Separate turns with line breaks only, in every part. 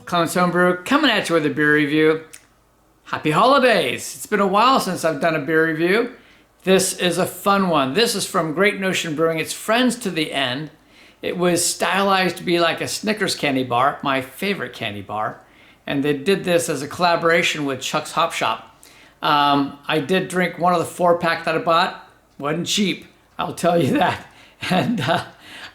Clemens Homebrew, coming at you with a beer review. Happy holidays! It's been a while since I've done a beer review. This is a fun one. This is from Great Notion Brewing. It's Friends to the End. It was stylized to be like a Snickers candy bar, my favorite candy bar. And they did this as a collaboration with Chuck's Hop Shop. I did drink one of the 4-pack that I bought. Wasn't cheap, I'll tell you that. And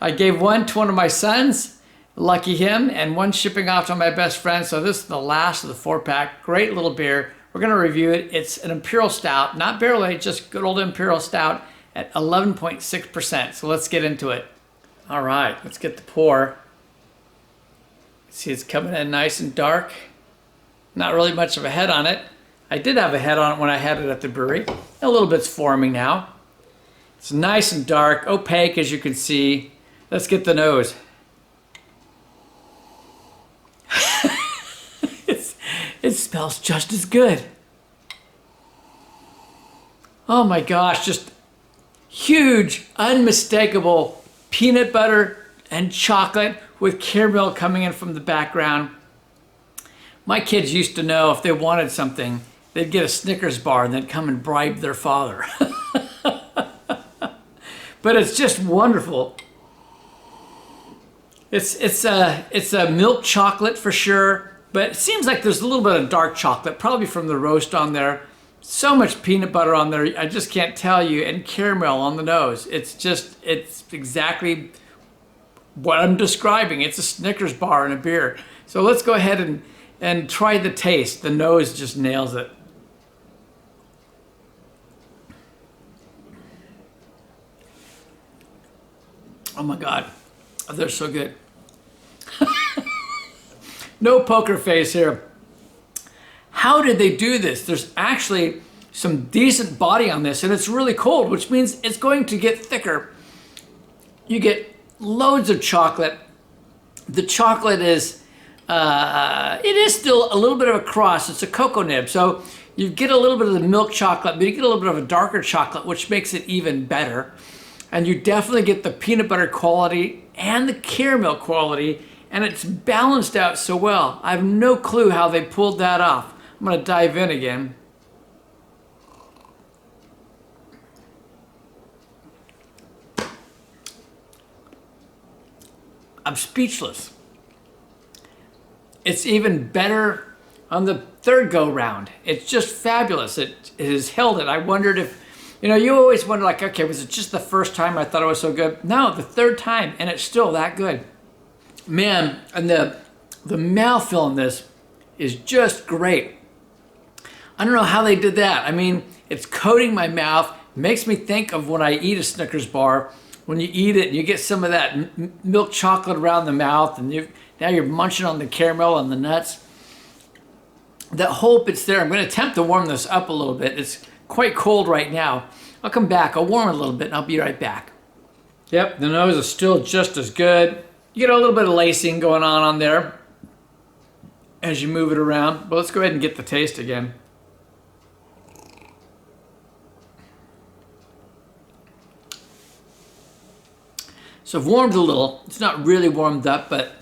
I gave one to one of my sons, lucky him, and one shipping off to my best friend. So this is the last of the 4-pack. Great little beer. We're gonna review it. It's an Imperial Stout, not barrel aged, just good old Imperial Stout at 11.6%. So let's get into it. All right, let's get the pour. See, it's coming in nice and dark. Not really much of a head on it. I did have a head on it when I had it at the brewery. A little bit's forming now. It's nice and dark, opaque as you can see. Let's get the nose. It smells just as good. Oh my gosh, just huge, unmistakable peanut butter and chocolate with caramel coming in from the background. My kids used to know if they wanted something, they'd get a Snickers bar and then come and bribe their father. But it's just wonderful. It's a milk chocolate for sure, but it seems like there's a little bit of dark chocolate, probably from the roast on there. So much peanut butter on there, I just can't tell you, and caramel on the nose. It's exactly what I'm describing. It's a Snickers bar in a beer. So let's go ahead and try the taste. The nose just nails it. Oh my God, they're so good. No poker face here. How did they do this? There's actually some decent body on this, and it's really cold, which means it's going to get thicker. You get loads of chocolate. The chocolate is, it is still a little bit of a cross. It's a cocoa nib, so you get a little bit of the milk chocolate, but you get a little bit of a darker chocolate, which makes it even better. And you definitely get the peanut butter quality and the caramel quality, and it's balanced out so well. I have no clue how they pulled that off. I'm gonna dive in again. I'm speechless. It's even better on the third go round. It's just fabulous. It has held it. I wondered if, you know, you always wonder like, okay, was it just the first time I thought it was so good? No, the third time, and it's still that good. Man, and the mouthfeel in this is just great. I don't know how they did that. I mean, it's coating my mouth, makes me think of when I eat a Snickers bar. When you eat it and you get some of that milk chocolate around the mouth, and now you're munching on the caramel and the nuts. That whole bit's there. I'm gonna attempt to warm this up a little bit. It's quite cold right now. I'll come back, I'll warm it a little bit, and I'll be right back. Yep, the nose is still just as good. You get a little bit of lacing going on there as you move it around. But let's go ahead and get the taste again. So I've warmed a little. It's not really warmed up, but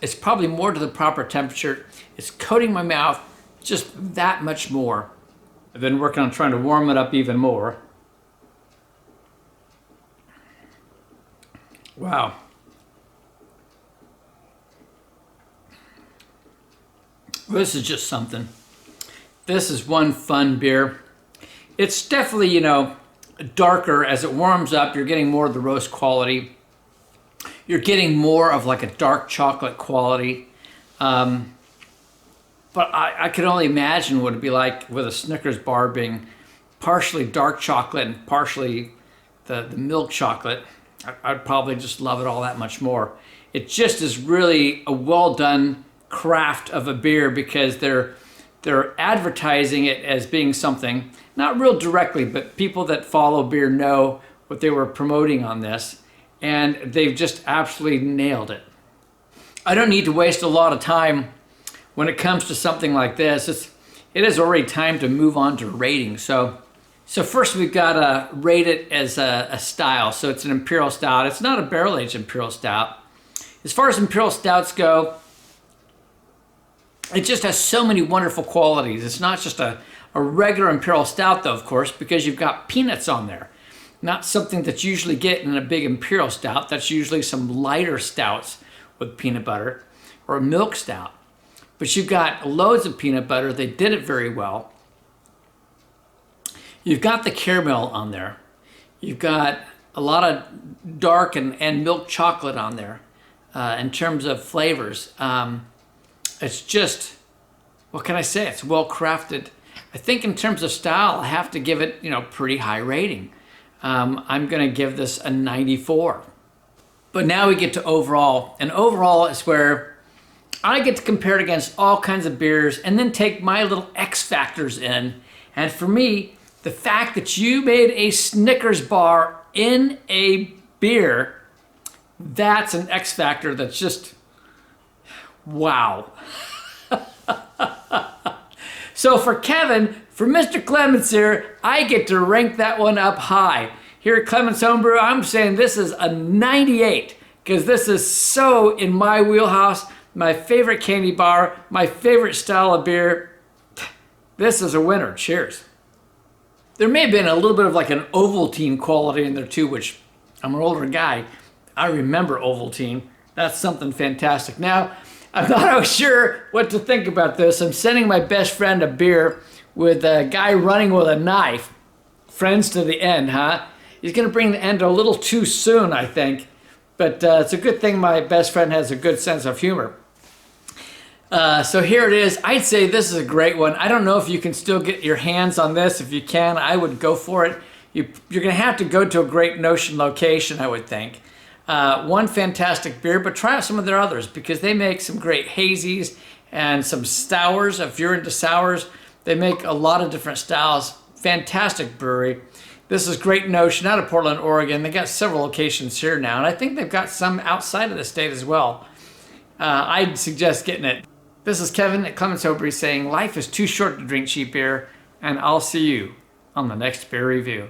it's probably more to the proper temperature. It's coating my mouth just that much more. I've been working on trying to warm it up even more. Wow. This is just something. This is one fun beer. It's definitely, you know, darker as it warms up. You're getting more of the roast quality. You're getting more of like a dark chocolate quality. But I could only imagine what it'd be like with a Snickers bar being partially dark chocolate and partially the milk chocolate. I'd probably just love it all that much more. It just is really a well done craft of a beer, because they're advertising it as being something, not real directly, but people that follow beer know what they were promoting on this, and they've just absolutely nailed it. I don't need to waste a lot of time when it comes to something like this. It is already time to move on to rating. So first we've got to rate it as a style. So it's an Imperial Stout. It's not a barrel-aged Imperial Stout. As far as Imperial Stouts go, It just has so many wonderful qualities. It's not just a regular Imperial Stout, though, of course, because you've got peanuts on there. Not something that you usually get in a big Imperial Stout. That's usually some lighter stouts with peanut butter, or a milk stout. But you've got loads of peanut butter. They did it very well. You've got the caramel on there. You've got a lot of dark and milk chocolate on there in terms of flavors. It's just, what can I say? It's well crafted. I think in terms of style, I have to give it, pretty high rating. I'm going to give this a 94. But now we get to overall. And overall is where I get to compare it against all kinds of beers and then take my little X factors in. And for me, the fact that you made a Snickers bar in a beer, that's an X factor that's just, wow. So for Kevin, for Mr. Clements here, I get to rank that one up high. Here at Clements Homebrew, I'm saying this is a 98 because this is so in my wheelhouse, my favorite candy bar, my favorite style of beer. This is a winner. Cheers. There may have been a little bit of like an Ovaltine quality in there too, which I'm an older guy. I remember Ovaltine. That's something fantastic. Now, I'm not always sure what to think about this. I'm sending my best friend a beer with a guy running with a knife. Friends to the end, huh? He's going to bring the end a little too soon, I think. But it's a good thing my best friend has a good sense of humor. So here it is. I'd say this is a great one. I don't know if you can still get your hands on this. If you can, I would go for it. You're going to have to go to a Great Notion location, I would think. One fantastic beer, but try out some of their others because they make some great hazies and some sours. If you're into sours, they make a lot of different styles. Fantastic brewery. This is Great Notion out of Portland, Oregon. They got several locations here now, and I think they've got some outside of the state as well. I'd suggest getting it. This is Kevin at Clements Homebrew saying life is too short to drink cheap beer, and I'll see you on the next beer review.